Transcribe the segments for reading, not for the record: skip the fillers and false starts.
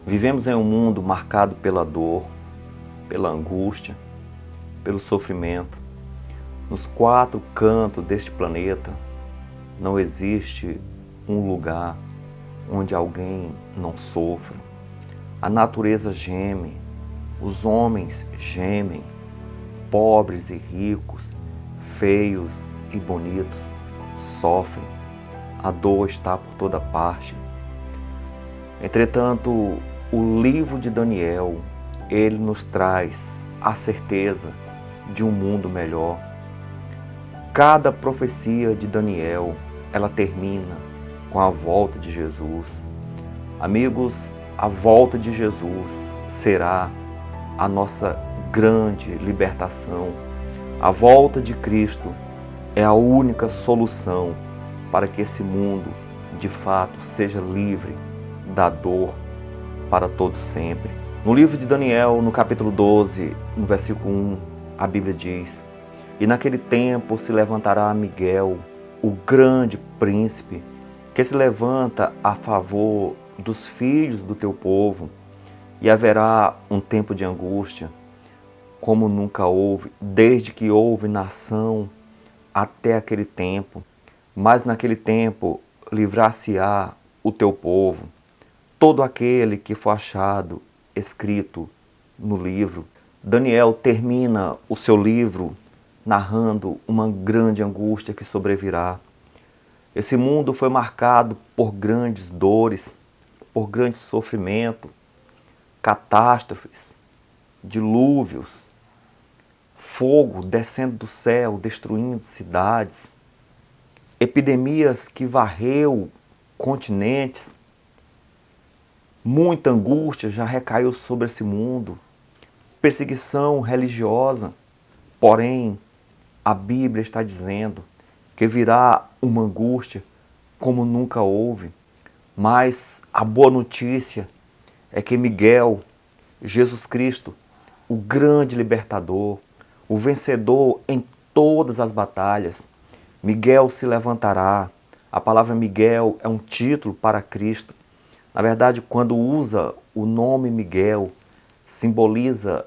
Vivemos em um mundo marcado pela dor, pela angústia, pelo sofrimento. Nos quatro cantos deste planeta não existe um lugar onde alguém não sofra. A natureza geme, os homens gemem, pobres e ricos, feios e bonitos sofrem. A dor está por toda parte. Entretanto, o livro de Daniel, ele nos traz a certeza de um mundo melhor. Cada profecia de Daniel, ela termina com a volta de Jesus. Amigos, a volta de Jesus será a nossa grande libertação. A volta de Cristo é a única solução para que esse mundo, de fato, seja livre da dor para todo sempre. No livro de Daniel, no capítulo 12, no versículo 1, a Bíblia diz: "E naquele tempo se levantará Miguel, o grande príncipe, que se levanta a favor dos filhos do teu povo, e haverá um tempo de angústia, como nunca houve, desde que houve nação até aquele tempo. Mas naquele tempo livrar-se-á o teu povo, todo aquele que for achado escrito no livro." Daniel termina o seu livro narrando uma grande angústia que sobrevirá. Esse mundo foi marcado por grandes dores, por grande sofrimento, catástrofes, dilúvios, fogo descendo do céu, destruindo cidades, epidemias que varreu continentes. Muita angústia já recaiu sobre esse mundo, perseguição religiosa. Porém, a Bíblia está dizendo que virá uma angústia como nunca houve. Mas a boa notícia é que Miguel, Jesus Cristo, o grande libertador, o vencedor em todas as batalhas, Miguel se levantará. A palavra Miguel é um título para Cristo. Na verdade, quando usa o nome Miguel, simboliza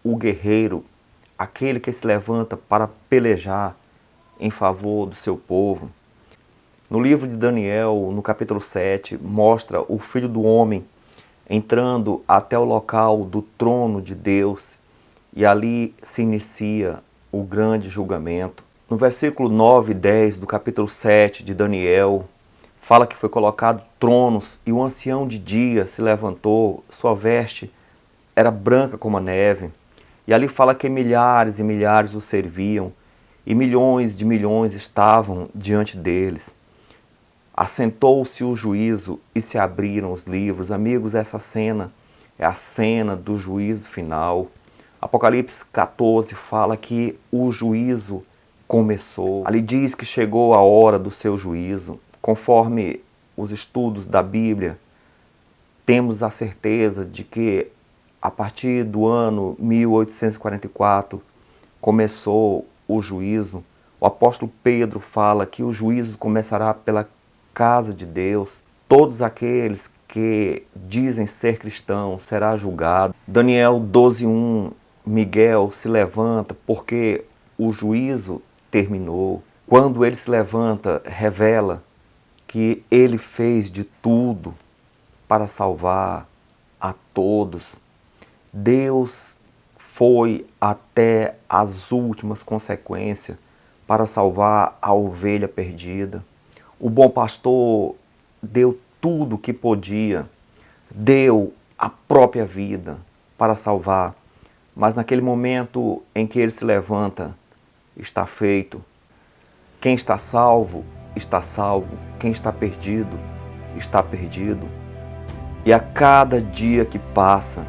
o guerreiro, aquele que se levanta para pelejar em favor do seu povo. No livro de Daniel, no capítulo 7, mostra o Filho do Homem entrando até o local do trono de Deus, e ali se inicia o grande julgamento. No versículo 9 e 10 do capítulo 7 de Daniel, fala que foi colocado tronos e o ancião de dia se levantou, sua veste era branca como a neve. E ali fala que milhares e milhares o serviam e milhões de milhões estavam diante deles. Assentou-se o juízo e se abriram os livros. Amigos, essa cena é a cena do juízo final. Apocalipse 14 fala que o juízo começou. Ali diz que chegou a hora do seu juízo. Conforme os estudos da Bíblia, temos a certeza de que a partir do ano 1844 começou o juízo. O apóstolo Pedro fala que o juízo começará pela casa de Deus. Todos aqueles que dizem ser cristãos será julgado. Daniel 12:1, Miguel se levanta porque o juízo terminou. Quando ele se levanta, revela que ele fez de tudo para salvar a todos. Deus foi até as últimas consequências para salvar a ovelha perdida. O bom pastor deu tudo o que podia, deu a própria vida para salvar. Mas naquele momento em que ele se levanta, está feito. Quem está salvo, está salvo. Quem está perdido, está perdido. E a cada dia que passa,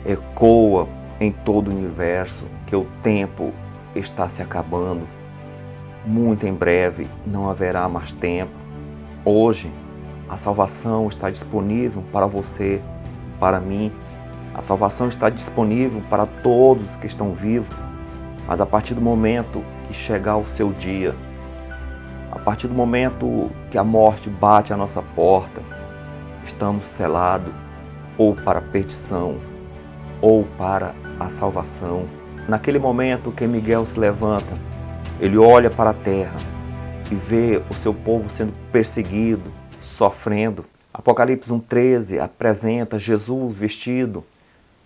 ecoa em todo o universo que o tempo está se acabando. Muito em breve não haverá mais tempo. Hoje, a salvação está disponível para você, para mim. A salvação está disponível para todos que estão vivos. Mas a partir do momento que chegar o seu dia, a partir do momento que a morte bate à nossa porta, estamos selados ou para a perdição ou para a salvação. Naquele momento que Miguel se levanta, ele olha para a terra e vê o seu povo sendo perseguido, sofrendo. Apocalipse 1,13 apresenta Jesus vestido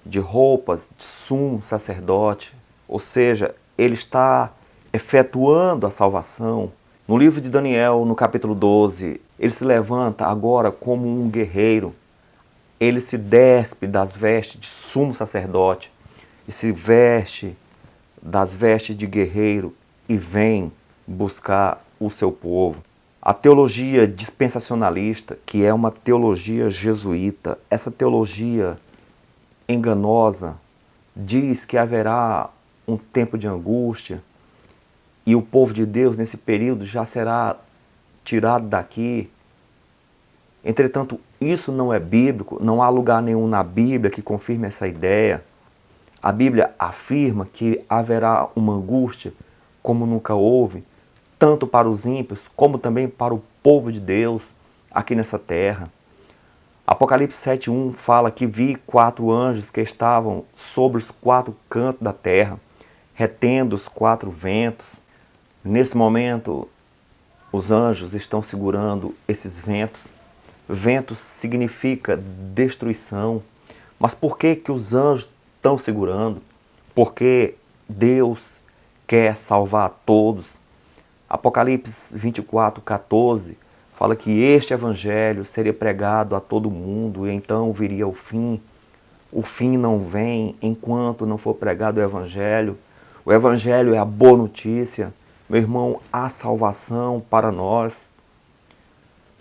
de roupas de sumo sacerdote, ou seja, ele está efetuando a salvação. No livro de Daniel, no capítulo 12, ele se levanta agora como um guerreiro. Ele se despe das vestes de sumo sacerdote e se veste das vestes de guerreiro e vem buscar o seu povo. A teologia dispensacionalista, que é uma teologia jesuíta, essa teologia enganosa, diz que haverá um tempo de angústia e o povo de Deus nesse período já será tirado daqui. Entretanto, isso não é bíblico, não há lugar nenhum na Bíblia que confirme essa ideia. A Bíblia afirma que haverá uma angústia como nunca houve, tanto para os ímpios como também para o povo de Deus aqui nessa terra. Apocalipse 7,1 fala que vi 4 anjos que estavam sobre os 4 cantos da terra, retendo os 4 ventos. Nesse momento, os anjos estão segurando esses ventos. Ventos significa destruição. Mas por que os anjos estão segurando? Porque Deus quer salvar todos. Apocalipse 24,14 fala que este evangelho seria pregado a todo mundo e então viria o fim. O fim não vem enquanto não for pregado o evangelho. O evangelho é a boa notícia. Meu irmão, há salvação para nós.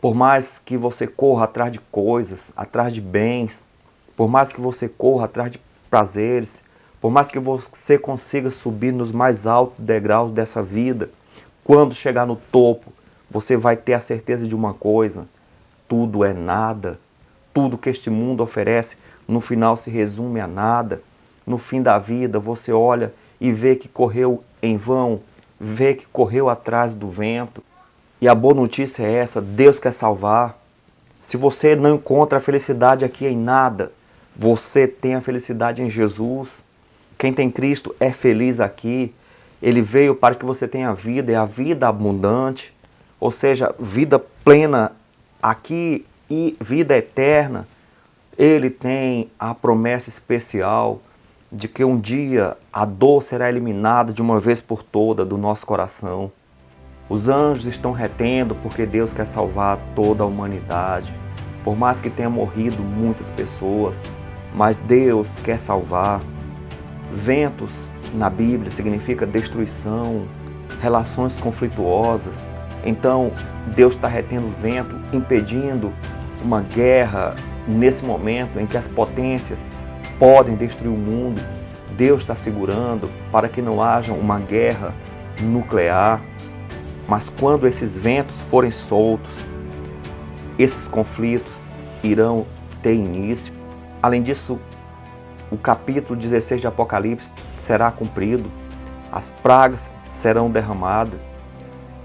Por mais que você corra atrás de coisas, atrás de bens, por mais que você corra atrás de prazeres, por mais que você consiga subir nos mais altos degraus dessa vida, quando chegar no topo, você vai ter a certeza de uma coisa: tudo é nada. Tudo que este mundo oferece, no final se resume a nada. No fim da vida, você olha e vê que correu em vão, vê que correu atrás do vento. E a boa notícia é essa: Deus quer salvar. Se você não encontra a felicidade aqui em nada, você tem a felicidade em Jesus. Quem tem Cristo é feliz aqui. Ele veio para que você tenha vida, e a vida abundante, ou seja, vida plena aqui e vida eterna. Ele tem a promessa especial de que um dia a dor será eliminada de uma vez por toda do nosso coração. Os anjos estão retendo porque Deus quer salvar toda a humanidade. Por mais que tenha morrido muitas pessoas, mas Deus quer salvar. Ventos na Bíblia significa destruição, relações conflituosas. Então, Deus está retendo o vento, impedindo uma guerra nesse momento em que as potências podem destruir o mundo. Deus está segurando para que não haja uma guerra nuclear. Mas quando esses ventos forem soltos, esses conflitos irão ter início. Além disso, o capítulo 16 de Apocalipse será cumprido, as pragas serão derramadas.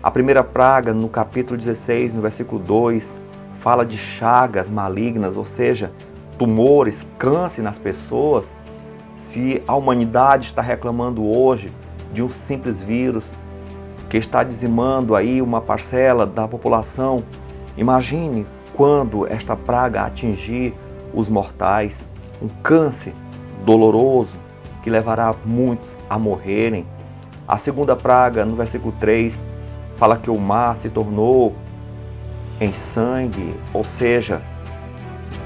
A primeira praga, no capítulo 16, no versículo 2, fala de chagas malignas, ou seja, tumores, câncer nas pessoas. Se a humanidade está reclamando hoje de um simples vírus que está dizimando aí uma parcela da população, imagine quando esta praga atingir os mortais, um câncer doloroso que levará muitos a morrerem. A segunda praga, no versículo 3, fala que o mar se tornou em sangue, ou seja,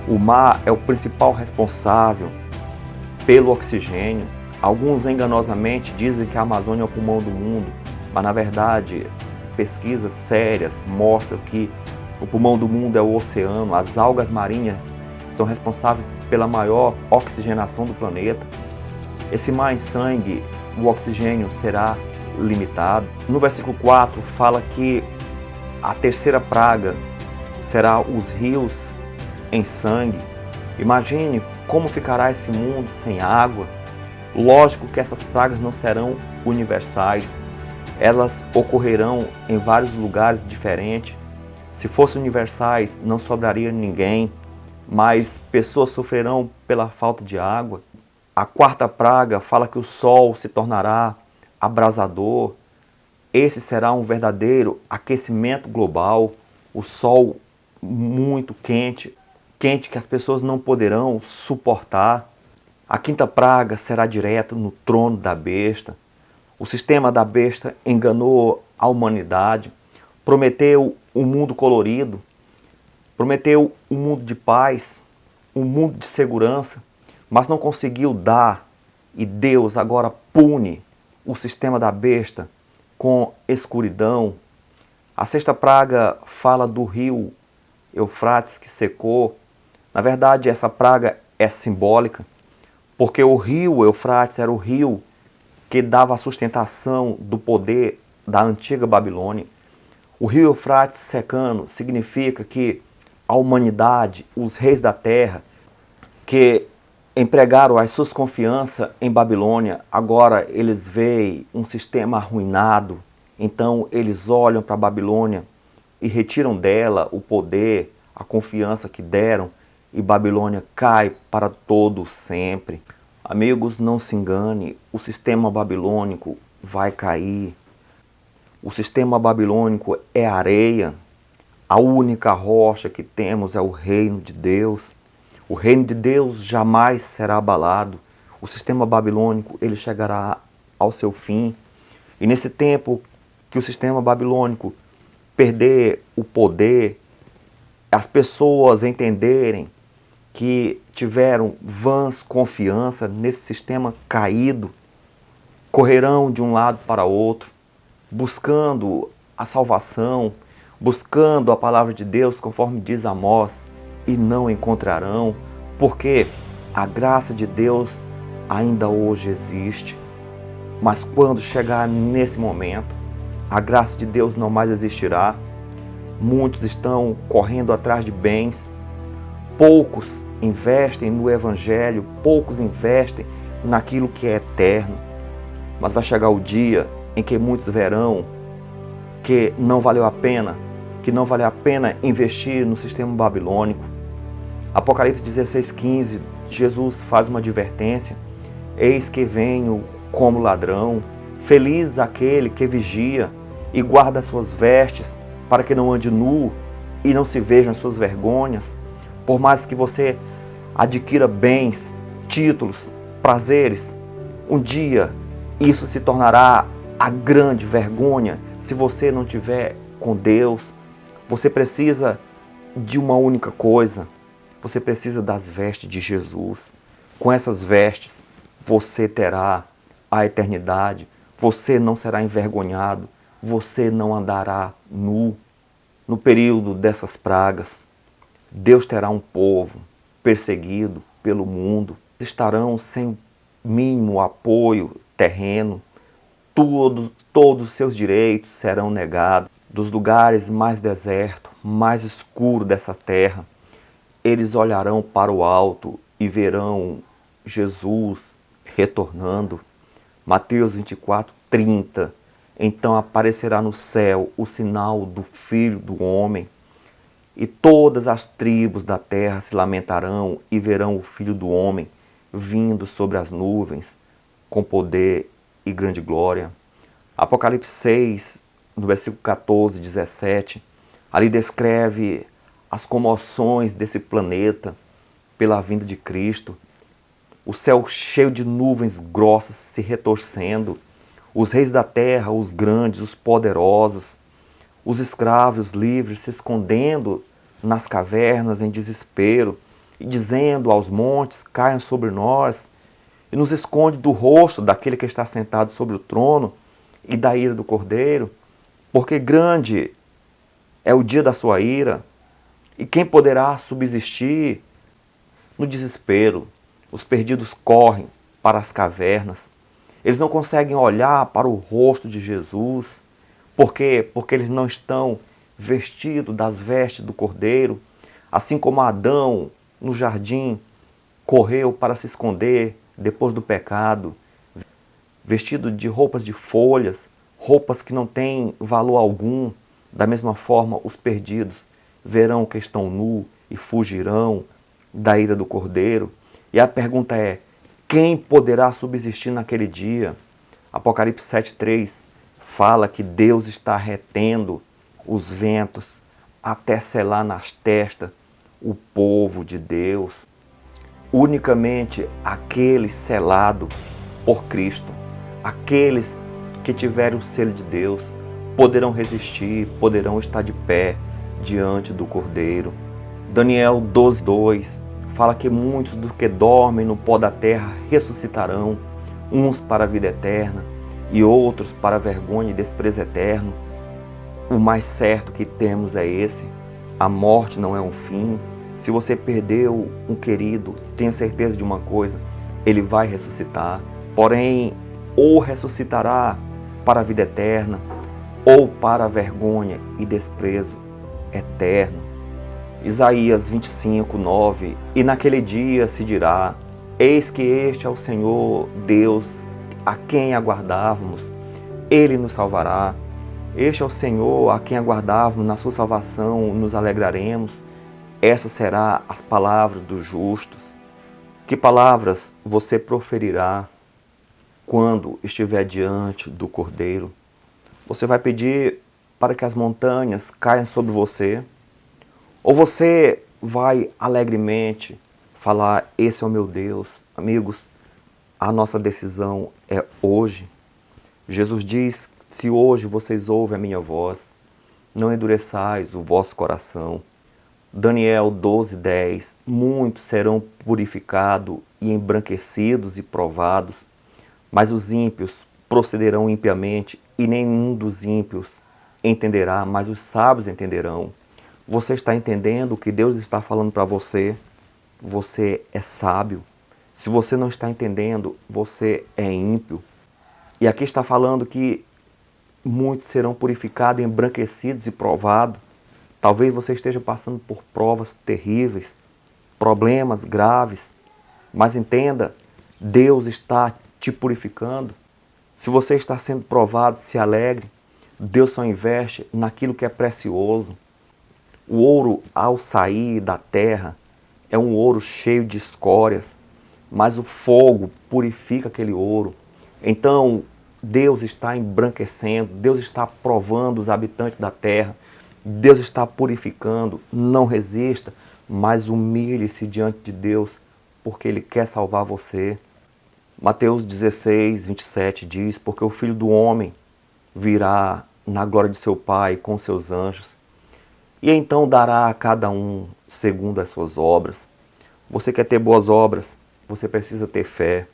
o mar é o principal responsável pelo oxigênio. Alguns enganosamente dizem que a Amazônia é o pulmão do mundo, mas na verdade pesquisas sérias mostram que o pulmão do mundo é o oceano. As algas marinhas são responsáveis pela maior oxigenação do planeta. Esse mar em sangue, o oxigênio será limitado. No versículo 4 fala que a terceira praga será os rios em sangue. Imagine como ficará esse mundo sem água. Lógico que essas pragas não serão universais. Elas ocorrerão em vários lugares diferentes. Se fossem universais, não sobraria ninguém. mas pessoas sofrerão pela falta de água. A quarta praga fala que o sol se tornará abrasador. Esse será um verdadeiro aquecimento global, o sol muito quente, quente que as pessoas não poderão suportar. A quinta praga será direto no trono da besta. O sistema da besta enganou a humanidade, prometeu um mundo colorido, prometeu um mundo de paz, um mundo de segurança, mas não conseguiu dar, e Deus agora pune o sistema da besta com escuridão. A sexta praga fala do rio Eufrates que secou. Na verdade, essa praga é simbólica, porque o rio Eufrates era o rio que dava a sustentação do poder da antiga Babilônia. O rio Eufrates secando significa que a humanidade, os reis da terra, que empregaram as suas confianças em Babilônia, agora eles veem um sistema arruinado, então eles olham para a Babilônia e retiram dela o poder, a confiança que deram, e Babilônia cai para todo sempre. Amigos, não se engane, o sistema babilônico vai cair. O sistema babilônico é areia. A única rocha que temos é o reino de Deus. O reino de Deus jamais será abalado. O sistema babilônico ele chegará ao seu fim. E nesse tempo que o sistema babilônico perder o poder, as pessoas entenderem que tiveram vãs confiança nesse sistema caído, correrão de um lado para outro, buscando a salvação, buscando a palavra de Deus, conforme diz Amós, e não encontrarão, porque a graça de Deus ainda hoje existe. Mas quando chegar nesse momento, a graça de Deus não mais existirá. Muitos estão correndo atrás de bens, poucos investem no Evangelho, poucos investem naquilo que é eterno. Mas vai chegar o dia em que muitos verão que não valeu a pena, investir no sistema babilônico. Apocalipse 16:15, Jesus faz uma advertência: eis que venho como ladrão, feliz aquele que vigia e guarda as suas vestes, para que não ande nu e não se vejam as suas vergonhas. Por mais que você adquira bens, títulos, prazeres, um dia isso se tornará a grande vergonha se você não tiver com Deus. Você precisa de uma única coisa. Você precisa das vestes de Jesus. Com essas vestes, você terá a eternidade. Você não será envergonhado. Você não andará nu. No período dessas pragas, Deus terá um povo perseguido pelo mundo. Estarão sem o mínimo apoio terreno. Todos os seus direitos serão negados. Dos lugares mais desertos, mais escuros dessa terra, eles olharão para o alto e verão Jesus retornando. Mateus 24:30. Então aparecerá no céu o sinal do Filho do Homem, e todas as tribos da terra se lamentarão e verão o Filho do Homem vindo sobre as nuvens com poder e grande glória. Apocalipse 6, no versículo 14, 17, ali descreve as comoções desse planeta pela vinda de Cristo. O céu cheio de nuvens grossas se retorcendo, os reis da terra, os grandes, os poderosos, os escravos livres se escondendo nas cavernas em desespero e dizendo aos montes: caiam sobre nós, e nos esconde do rosto daquele que está sentado sobre o trono e da ira do Cordeiro, porque grande é o dia da sua ira, e quem poderá subsistir? No desespero, os perdidos correm para as cavernas. Eles não conseguem olhar para o rosto de Jesus. Por quê? Porque eles não estão vestidos das vestes do Cordeiro. Assim como Adão, no jardim, correu para se esconder depois do pecado, vestido de roupas de folhas, roupas que não têm valor algum. Da mesma forma, os perdidos verão que estão nu e fugirão da ira do Cordeiro. E a pergunta é: quem poderá subsistir naquele dia? Apocalipse 7,3 fala que Deus está retendo os ventos até selar nas testas o povo de Deus. Unicamente aqueles selados por Cristo, aqueles que tiverem o selo de Deus, poderão resistir, poderão estar de pé diante do Cordeiro. Daniel 12,2 fala que muitos dos que dormem no pó da terra ressuscitarão, uns para a vida eterna e outros para a vergonha e desprezo eterno. O mais certo que temos é esse: a morte não é um fim. Se você perdeu um querido, tenha certeza de uma coisa: ele vai ressuscitar. Porém, ou ressuscitará para a vida eterna, ou para a vergonha e desprezo eterno. Isaías 25,9: E naquele dia se dirá: Eis que este é o Senhor Deus, a quem aguardávamos, Ele nos salvará. Este é o Senhor a quem aguardávamos, na sua salvação nos alegraremos. Essas serão as palavras dos justos. Que palavras você proferirá quando estiver diante do Cordeiro? Você vai pedir para que as montanhas caiam sobre você? Ou você vai alegremente falar: esse é o meu Deus? Amigos, a nossa decisão é hoje. Jesus diz: se hoje vocês ouvem a minha voz, não endureçais o vosso coração. Daniel 12,10: muitos serão purificados e embranquecidos e provados, mas os ímpios procederão impiamente, e nenhum dos ímpios entenderá, mas os sábios entenderão. Você está entendendo o que Deus está falando para você? Você é sábio. Se você não está entendendo, você é ímpio. E aqui está falando que muitos serão purificados, embranquecidos e provados. Talvez você esteja passando por provas terríveis, problemas graves, mas entenda, Deus está te purificando. Se você está sendo provado, se alegre. Deus só investe naquilo que é precioso. O ouro, ao sair da terra, é um ouro cheio de escórias, mas o fogo purifica aquele ouro. Então, Deus está embranquecendo, Deus está provando os habitantes da terra, Deus está purificando. Não resista, mas humilhe-se diante de Deus, porque Ele quer salvar você. Mateus 16:27 diz: porque o Filho do Homem virá na glória de seu Pai com seus anjos, e então dará a cada um segundo as suas obras. Você quer ter boas obras? Você precisa ter fé.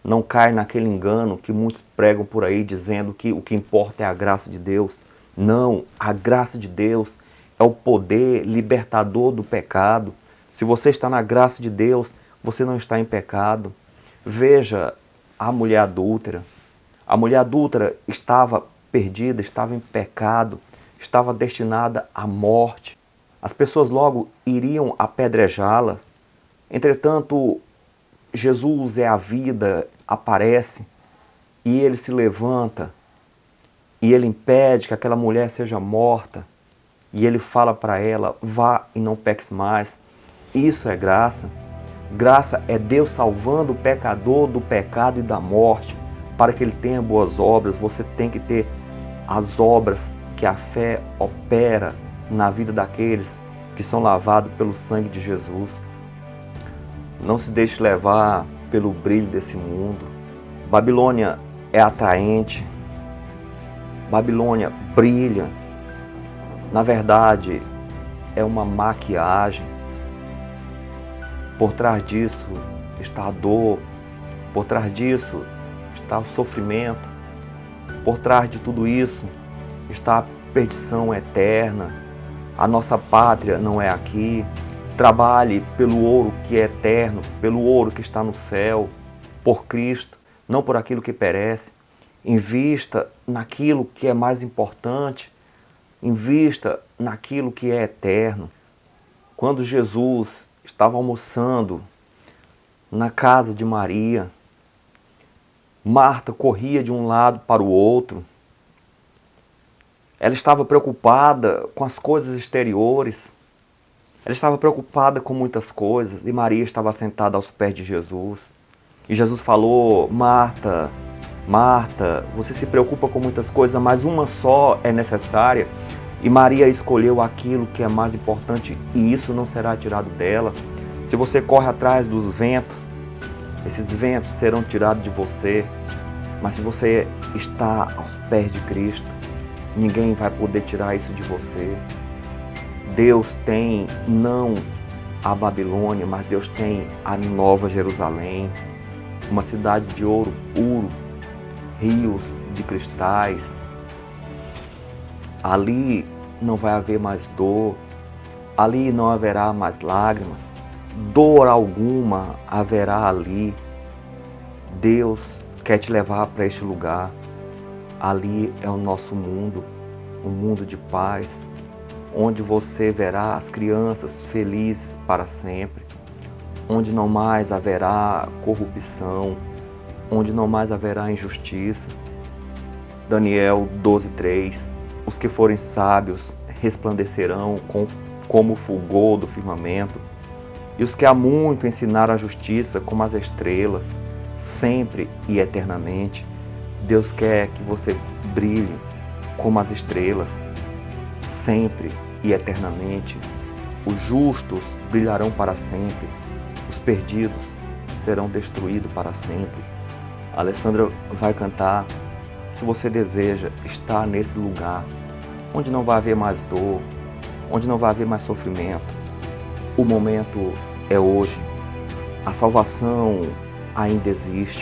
Não cai naquele engano que muitos pregam por aí, dizendo que o que importa é a graça de Deus. Não, a graça de Deus é o poder libertador do pecado. Se você está na graça de Deus, você não está em pecado. Veja a mulher adúltera. A mulher adúltera estava perdida, estava em pecado, estava destinada à morte. As pessoas logo iriam apedrejá-la. Entretanto, Jesus é a vida, aparece, e ele se levanta, e ele impede que aquela mulher seja morta, e ele fala para ela: vá e não peques mais. Isso é graça. Graça é Deus salvando o pecador do pecado e da morte. Para que ele tenha boas obras, você tem que ter as obras que a fé opera na vida daqueles que são lavados pelo sangue de Jesus. Não se deixe levar pelo brilho desse mundo. Babilônia é atraente. Babilônia brilha. Na verdade, é uma maquiagem. Por trás disso está a dor. Por trás disso está o sofrimento. Por trás de tudo isso está a perdição eterna. A nossa pátria não é aqui. Trabalhe pelo ouro que é eterno, pelo ouro que está no céu, por Cristo, não por aquilo que perece. Invista naquilo que é mais importante. Invista naquilo que é eterno. Quando Jesus estava almoçando na casa de Maria, Marta corria de um lado para o outro. Ela estava preocupada com as coisas exteriores. Ela estava preocupada com muitas coisas e Maria estava sentada aos pés de Jesus. E Jesus falou: Marta, Marta, você se preocupa com muitas coisas, mas uma só é necessária. E Maria escolheu aquilo que é mais importante e isso não será tirado dela. Se você corre atrás dos ventos, esses ventos serão tirados de você. Mas se você está aos pés de Cristo, ninguém vai poder tirar isso de você. Deus tem não a Babilônia, mas Deus tem a Nova Jerusalém, uma cidade de ouro puro, rios de cristais. Ali não vai haver mais dor, ali não haverá mais lágrimas, dor alguma haverá ali. Deus quer te levar para este lugar. Ali é o nosso mundo, um mundo de paz, onde você verá as crianças felizes para sempre, onde não mais haverá corrupção, onde não mais haverá injustiça. Daniel 12:3. Os que forem sábios resplandecerão como o fulgor do firmamento, e os que há muito ensinaram a justiça como as estrelas, sempre e eternamente. Deus quer que você brilhe como as estrelas, sempre e eternamente. Os justos brilharão para sempre, os perdidos serão destruídos para sempre. A Alessandra vai cantar. Se você deseja estar nesse lugar, onde não vai haver mais dor, onde não vai haver mais sofrimento, o momento é hoje. A salvação ainda existe.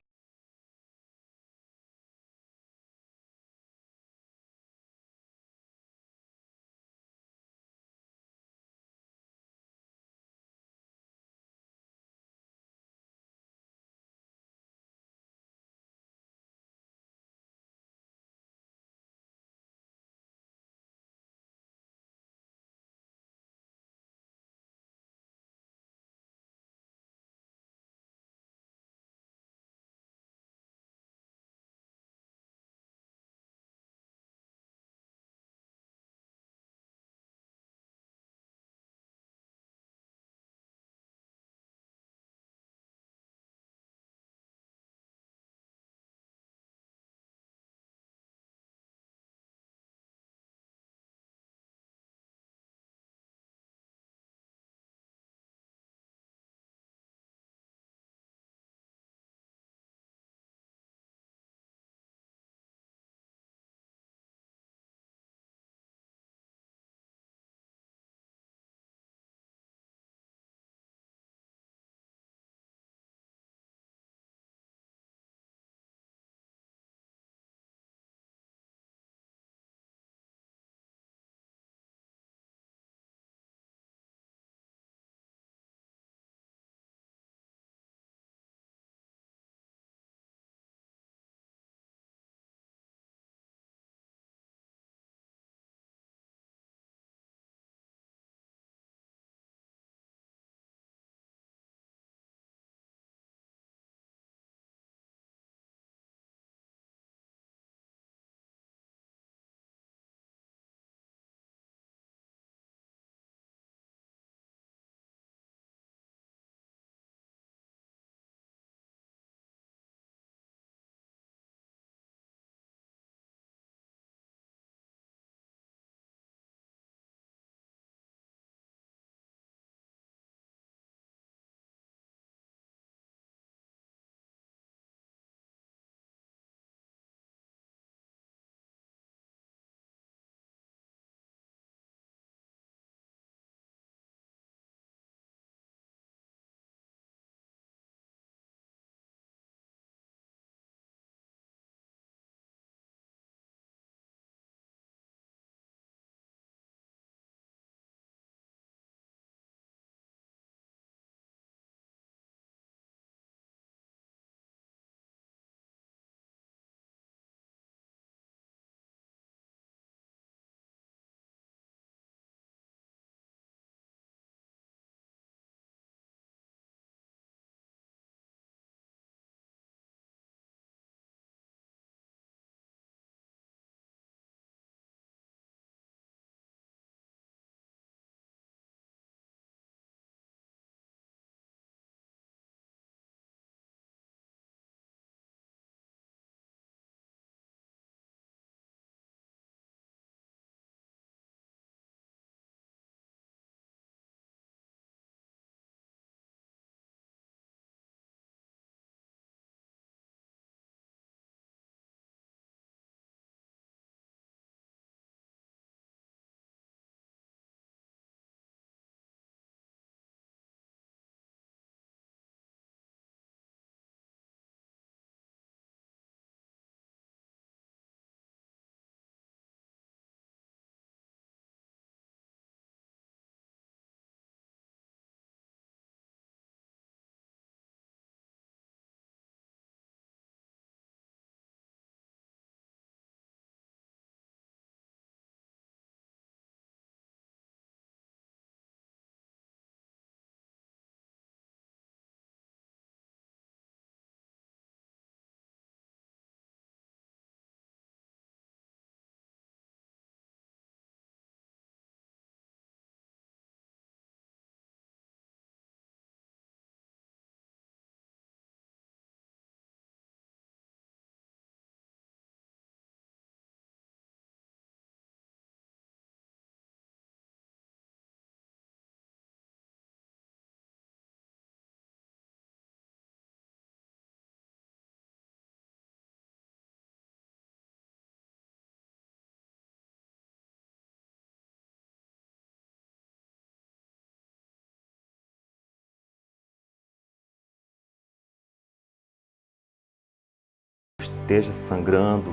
esteja sangrando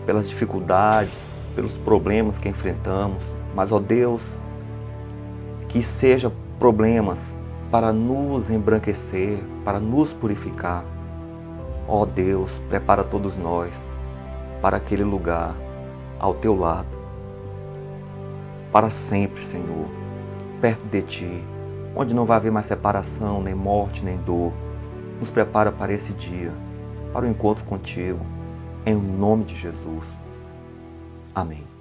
pelas dificuldades, pelos problemas que enfrentamos, mas, ó Deus, que seja problemas para nos embranquecer, para nos purificar. Ó Deus, prepara todos nós para aquele lugar ao teu lado, para sempre, Senhor, perto de ti, onde não vai haver mais separação, nem morte, nem dor. Nos prepara para esse dia, para o encontro contigo, em nome de Jesus. Amém.